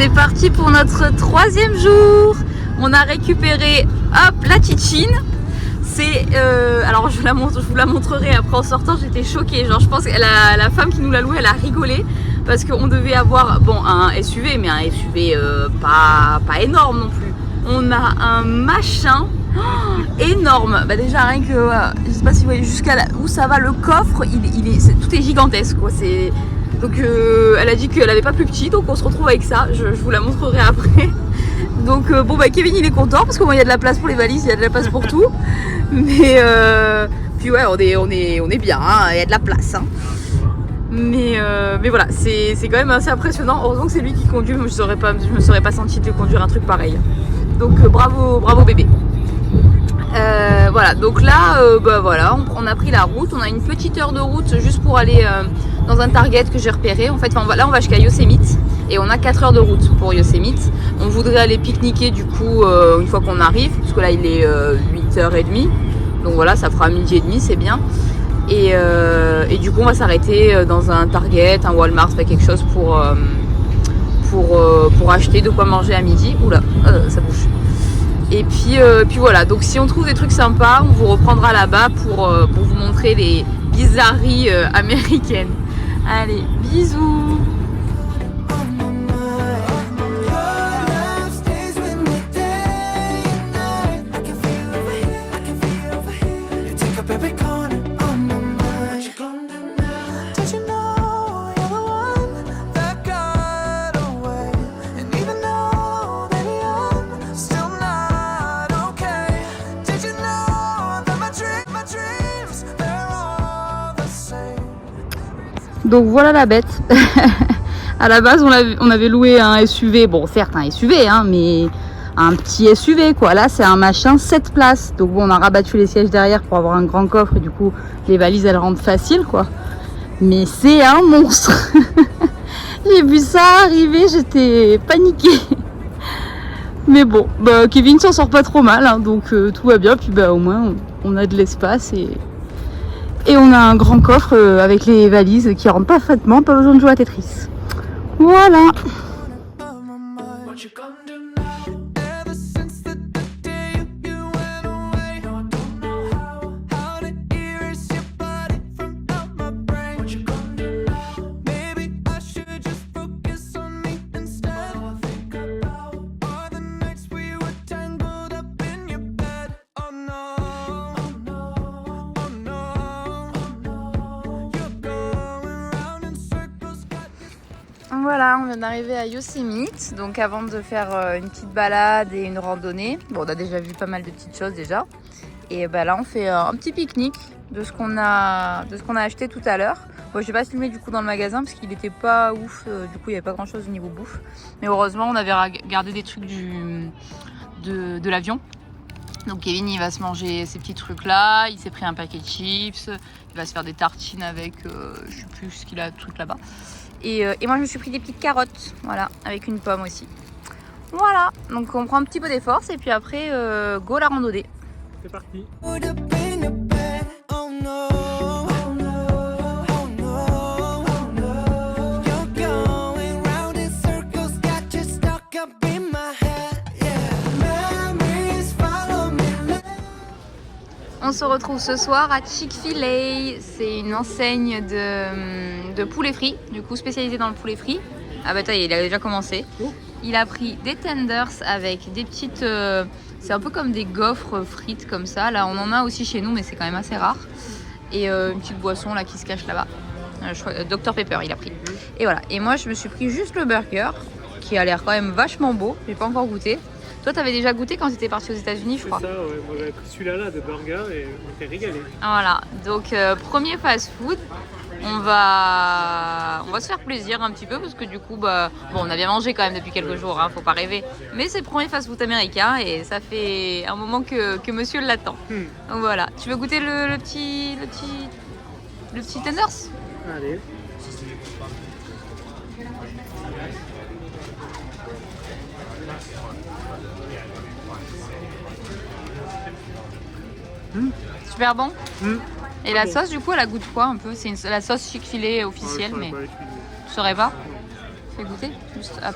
C'est parti pour notre 3e jour. On a récupéré, hop, la Tchitchine. C'est, alors je vous la montrerai après en sortant. J'étais choquée. Genre, je pense que la femme qui nous l'a loué, elle a rigolé parce qu'on devait avoir, bon, un SUV, mais un SUV pas énorme non plus. On a un machin énorme. Bah déjà rien que, je sais pas si vous voyez jusqu'à où ça va le coffre. Tout est gigantesque quoi. Donc elle a dit qu'elle avait pas plus petit, donc on se retrouve avec ça. Je vous la montrerai après. Donc bon bah Kevin il est content parce que moi il y a de la place pour les valises, il y a de la place pour tout. Mais puis ouais on est bien, hein, il y a de la place. Hein. Mais voilà, c'est quand même assez impressionnant. Heureusement que c'est lui qui conduit, je me serais pas sentie de conduire un truc pareil. Donc bravo bébé. Voilà, donc là, bah voilà, on a pris la route. On a une petite heure de route juste pour aller dans un target que j'ai repéré. En fait, là, on va jusqu'à Yosemite et on a 4 heures de route pour Yosemite. On voudrait aller pique-niquer du coup une fois qu'on arrive, parce que là, il est 8h30. Donc voilà, ça fera 12h30, c'est bien. Et du coup, on va s'arrêter dans un Target, un Walmart, quelque chose pour acheter de quoi manger à midi. Oula, ça bouge. Et puis voilà, donc si on trouve des trucs sympas, on vous reprendra là-bas pour vous montrer les bizarreries américaines. Allez, bisous! Donc voilà la bête. À la base on avait loué un SUV, bon certes un SUV hein, mais un petit SUV quoi. Là c'est un machin 7 places. Donc bon on a rabattu les sièges derrière pour avoir un grand coffre et du coup les valises elles rentrent facile quoi. Mais c'est un monstre. J'ai vu ça arriver, j'étais paniquée. Mais bon, bah, Kevin s'en sort pas trop mal hein, donc tout va bien. Puis bah au moins on a de l'espace et on a un grand coffre avec les valises qui rentrent parfaitement, pas besoin de jouer à Tetris. Voilà. Voilà, on vient d'arriver à Yosemite, donc avant de faire une petite balade et une randonnée, bon on a déjà vu pas mal de petites choses déjà, et bah là on fait un petit pique-nique de ce qu'on a acheté tout à l'heure. Bon, je vais pas filmer du coup dans le magasin parce qu'il était pas ouf, du coup il y avait pas grand chose au niveau bouffe, mais heureusement on avait gardé des trucs de l'avion. Donc Kevin il va se manger ces petits trucs là, il s'est pris un paquet de chips, il va se faire des tartines avec, je sais plus ce qu'il a tout là-bas. Et moi je me suis pris des petites carottes, voilà, avec une pomme aussi. Voilà, donc on prend un petit peu d'effort et puis après go la randonnée. C'est parti. On se retrouve ce soir à Chick-fil-A. C'est une enseigne de poulet frit, du coup spécialisée dans le poulet frit. Ah bah il a déjà commencé. Il a pris des tenders avec des petites... c'est un peu comme des gaufres frites comme ça. Là on en a aussi chez nous mais c'est quand même assez rare. Et une petite boisson là qui se cache là-bas. Dr Pepper il a pris. Et voilà. Et moi je me suis pris juste le burger qui a l'air quand même vachement beau. J'ai pas encore goûté. Toi, t'avais déjà goûté quand t'étais parti aux États-Unis, je crois. C'est ça, ouais. Moi, j'avais pris celui-là de burger et on était régalé. Voilà. Donc, premier fast-food. On va se faire plaisir un petit peu parce que du coup, bah, bon, on a bien mangé quand même depuis quelques jours, hein, faut pas rêver. Mais c'est le premier fast-food américain et ça fait un moment que monsieur l'attend. Donc voilà. Tu veux goûter le petit tenders? Allez. Super bon. Et la sauce du coup elle a goût de quoi un peu? C'est la sauce Chick-fil-A officielle mais tu saurais pas? Fais goûter juste hop.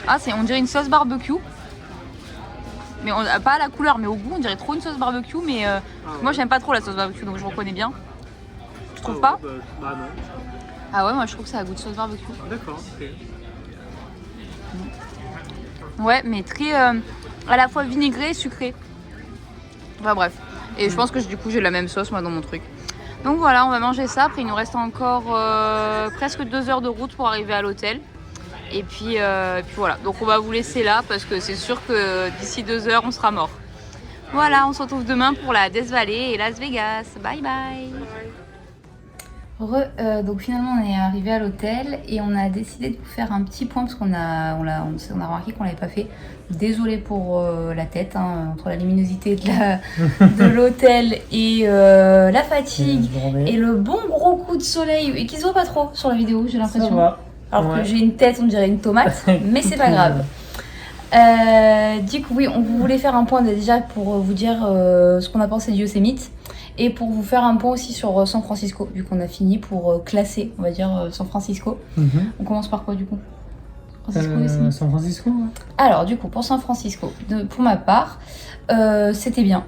Ah, on dirait une sauce barbecue. Mais pas à la couleur, mais au goût, on dirait trop une sauce barbecue. Mais moi, j'aime pas trop la sauce barbecue, donc je reconnais bien. Tu trouves pas? Bah non. Ah ouais, moi je trouve que ça a goût de sauce barbecue. D'accord, ok. Ouais, mais très à la fois vinaigré et sucré. Enfin bref. Et je pense que du coup j'ai la même sauce moi dans mon truc. Donc voilà, on va manger ça. Après il nous reste encore presque 2 heures de route pour arriver à l'hôtel. Et puis voilà. Donc on va vous laisser là parce que c'est sûr que d'ici 2 heures on sera mort. Voilà, on se retrouve demain pour la Death Valley et Las Vegas. Bye bye. Donc finalement on est arrivé à l'hôtel et on a décidé de faire un petit point parce qu'on a remarqué qu'on l'avait pas fait. Désolée pour la tête, hein, entre la luminosité de l'hôtel et la fatigue et le bon gros coup de soleil et qui se voit pas trop sur la vidéo, j'ai l'impression. Alors que j'ai une tête, on dirait une tomate, mais c'est pas grave. Du coup oui, on voulait faire un point déjà pour vous dire ce qu'on a pensé de Yosemite. Et pour vous faire un point aussi sur San Francisco, vu qu'on a fini pour classer, on va dire, San Francisco. On commence par quoi du coup? San Francisco, ouais. Alors du coup, pour San Francisco, pour ma part, c'était bien.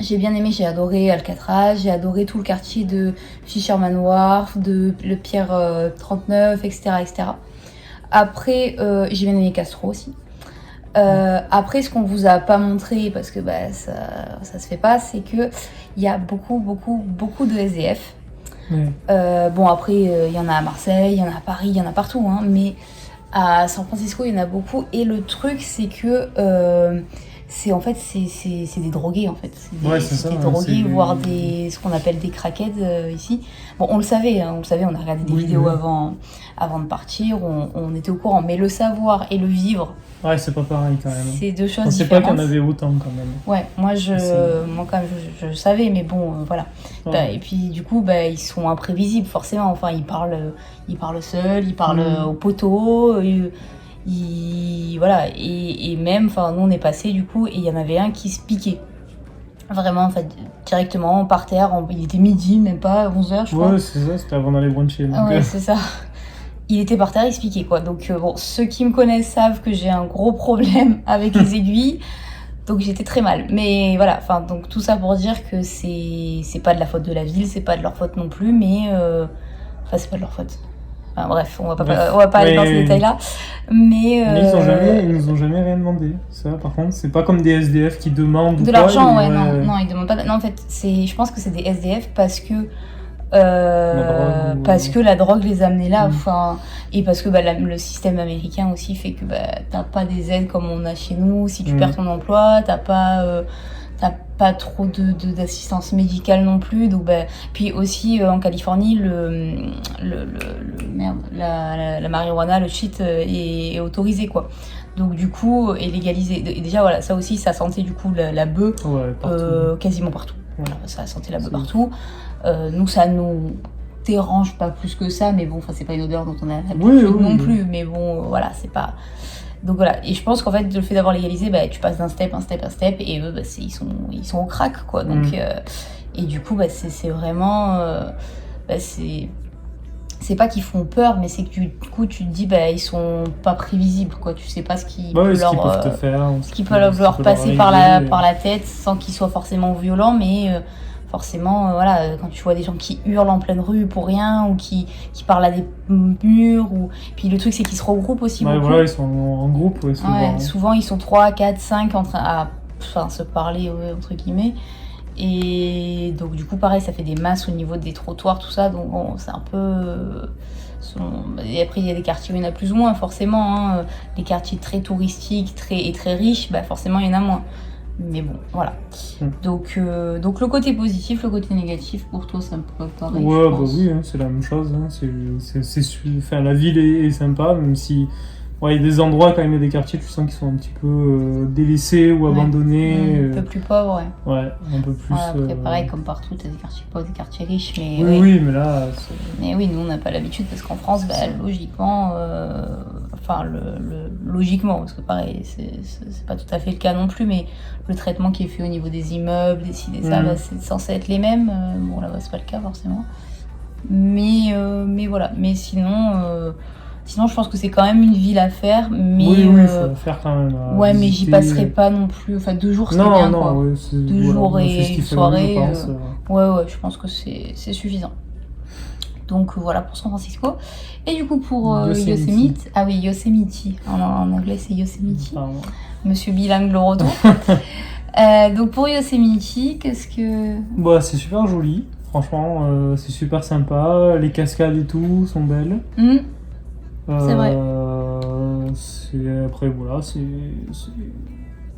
J'ai bien aimé, j'ai adoré Alcatraz, j'ai adoré tout le quartier de Fisherman Wharf, de le Pier 39, etc., etc. Après, j'ai bien aimé Castro aussi. Après, ce qu'on vous a pas montré, parce que ça se fait pas, c'est que il y a beaucoup de SDF. Bon, après, il y en a à Marseille, il y en a à Paris, il y en a partout, hein, mais à San Francisco, il y en a beaucoup. Et le truc, c'est que c'est des drogués, en fait. C'est des drogués, voire ce qu'on appelle des crackheads ici. Bon, on le savait, on a regardé des vidéos avant de partir, on était au courant. Mais le savoir et le vivre, ouais, c'est pas pareil quand même. C'est deux choses différentes. On sait pas qu'il y en avait autant quand même. Ouais, moi quand même je savais, mais bon, voilà. Ouais. Et puis du coup, ils sont imprévisibles forcément. Enfin, ils parlent seuls, ils parlent au poteau. Voilà. Et même, enfin, nous on est passé du coup, et il y en avait un qui se piquait. Vraiment, en fait, directement par terre. Il était midi, même pas 11h, je crois. Ouais, c'est ça, c'était avant d'aller bruncher. Ouais, c'est ça. Il était par terre, il se piquait, quoi. Donc, bon, ceux qui me connaissent savent que j'ai un gros problème avec les aiguilles. Donc, j'étais très mal. Mais voilà, enfin, donc tout ça pour dire que c'est pas de la faute de la ville, c'est pas de leur faute non plus, mais. Enfin, c'est pas de leur faute. Enfin, bref, on va pas aller dans ces détails-là. Mais ils nous ont jamais rien demandé. Ça, par contre, c'est pas comme des SDF qui demandent. De l'argent, ouais, non, ils demandent pas. Non, en fait, je pense que c'est des SDF parce que. Parce que la drogue les a amenés là, enfin, et parce que le système américain aussi fait que t'as pas des aides comme on a chez nous. Si tu perds ton emploi, t'as pas trop d'assistance médicale non plus. Donc puis aussi en Californie la marijuana, le shit est autorisé, quoi. Donc du coup est légalisé. Et déjà voilà, ça aussi ça sentait du coup la bœuf quasiment partout. Ouais. Voilà, ça sentait la bœuf partout. Nous ça nous dérange pas plus que ça, mais bon, enfin c'est pas une odeur dont on a l'habitude non plus, mais bon voilà, c'est pas. Donc voilà, et je pense qu'en fait le fait d'avoir légalisé, tu passes d'un step, et eux ils sont au crack, quoi. Donc et du coup c'est vraiment c'est pas qu'ils font peur, mais c'est que du coup tu te dis ils sont pas prévisibles, quoi. Tu sais pas ce qu'ils peuvent te faire, ce qu'ils peuvent leur passer par la tête sans qu'ils soient forcément violents, mais forcément, voilà, quand tu vois des gens qui hurlent en pleine rue pour rien, ou qui parlent à des murs, ou puis le truc c'est qu'ils se regroupent aussi beaucoup. Voilà, ils sont en groupe, souvent. Ouais, souvent ils sont 3, 4, 5 en train à se parler, entre guillemets. Et donc du coup pareil, ça fait des masses au niveau des trottoirs, tout ça, donc bon, c'est un peu et après il y a des quartiers où il y en a plus ou moins, forcément, hein. Les quartiers très touristiques et très riches, forcément il y en a moins. Mais bon, voilà. Donc le côté positif, le côté négatif, pour toi, c'est un peu pareil. Ouais, oui, hein, c'est la même chose. Hein. Enfin, la ville est sympa, même si il y a des endroits, quand même, il y a des quartiers, tu sens qu'ils sont un petit peu délaissés ou abandonnés. Un peu plus pauvres, ouais. Ouais, un peu plus. Après, pareil, comme partout, t'as des quartiers pauvres, des quartiers riches, mais. Oui, mais là. Mais oui, nous, on n'a pas l'habitude, parce qu'en France, logiquement. Logiquement, parce que pareil, c'est pas tout à fait le cas non plus, mais le traitement qui est fait au niveau des immeubles, des ci, des ça, c'est censé être les mêmes. Bon, là-bas, c'est pas le cas forcément. Mais voilà. Mais sinon, Sinon, je pense que c'est quand même une ville à faire, mais Oui, il faut la faire quand même. ouais, mais j'y visiter. passerai pas non plus. Enfin, 2 jours, c'est Non, bien, non, quoi. ouais, 2 jours on et fait ce une qu'il fait, soirée. je pense. Ouais, je pense que c'est suffisant. Donc voilà pour San Francisco. Et du coup pour Yosemite. Ah oui, Yosemite. En anglais c'est Yosemite. Pardon. Monsieur bilingue le retour. Donc pour Yosemite, qu'est-ce que... Bah, c'est super joli. Franchement, c'est super sympa. Les cascades et tout sont belles. C'est vrai. Après, voilà,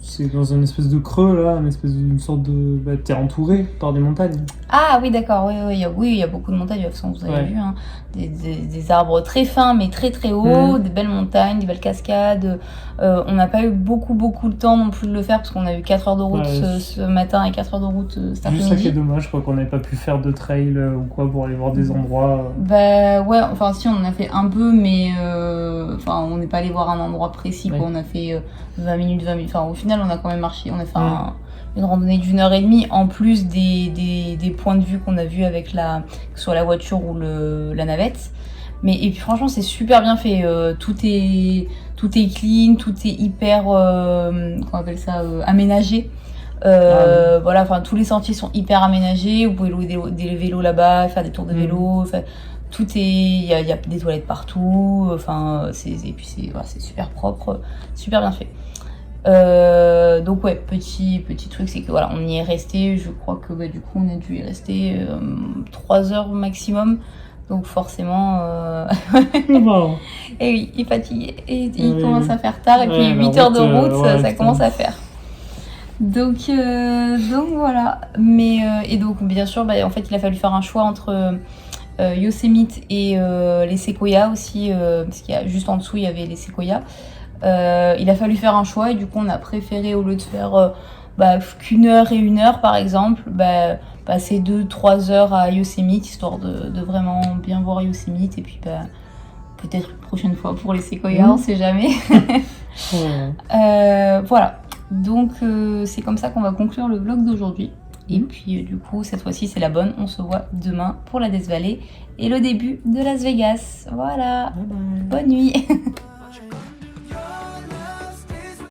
c'est dans une espèce de creux, là, une sorte de... Bah, t'es entouré par des montagnes. Ah oui, d'accord, oui, il y a beaucoup de montagnes, de toute façon, vous avez Ouais. vu, hein, des arbres très fins, mais très très hauts, des belles montagnes, des belles cascades. On n'a pas eu beaucoup le temps non plus de le faire, parce qu'on a eu 4 heures de route Ouais, ce matin et 4 heures de route cet Juste ça qui est après-midi. dommage, quoi, qu'on n'avait pas pu faire de trail ou quoi pour aller voir des endroits. Bah ouais, enfin si, on en a fait un peu, mais enfin on n'est pas allé voir un endroit précis, quoi. Ouais. On a fait 20 minutes, enfin au final on a quand même marché, on a fait une randonnée d'1 heure et demie, en plus des points de vue qu'on a vus avec que ce soit la voiture ou la navette. Et puis franchement c'est super bien fait, tout est clean, tout est hyper, comment on appelle ça, aménagé. Voilà, enfin tous les sentiers sont hyper aménagés, vous pouvez louer des vélos là-bas, faire des tours de vélo, tout est, il y a des toilettes partout, enfin et puis c'est super propre, super bien fait. Donc ouais, petit truc, c'est que voilà, on y est resté, je crois que du coup on a dû y rester 3 heures maximum, donc forcément Wow. et oui, il est fatigué et il Oui, commence oui. à faire tard, et puis Ouais, 8 la heures de route, route, ouais, ça putain. commence à faire. Donc voilà, et donc bien sûr, en fait il a fallu faire un choix entre Yosemite et les séquoias aussi, parce qu'il y a juste en dessous il y avait les séquoias. Il a fallu faire un choix, et du coup on a préféré, au lieu de faire qu'1 heure et 1 heure par exemple, passer 2-3 heures à Yosemite, histoire de vraiment bien voir Yosemite, et puis peut-être une prochaine fois pour les séquoias, on sait jamais. Ouais. Voilà, donc c'est comme ça qu'on va conclure le vlog d'aujourd'hui. Et puis du coup cette fois-ci c'est la bonne, on se voit demain pour la Death Valley et le début de Las Vegas. Voilà, Bye bye. bonne nuit.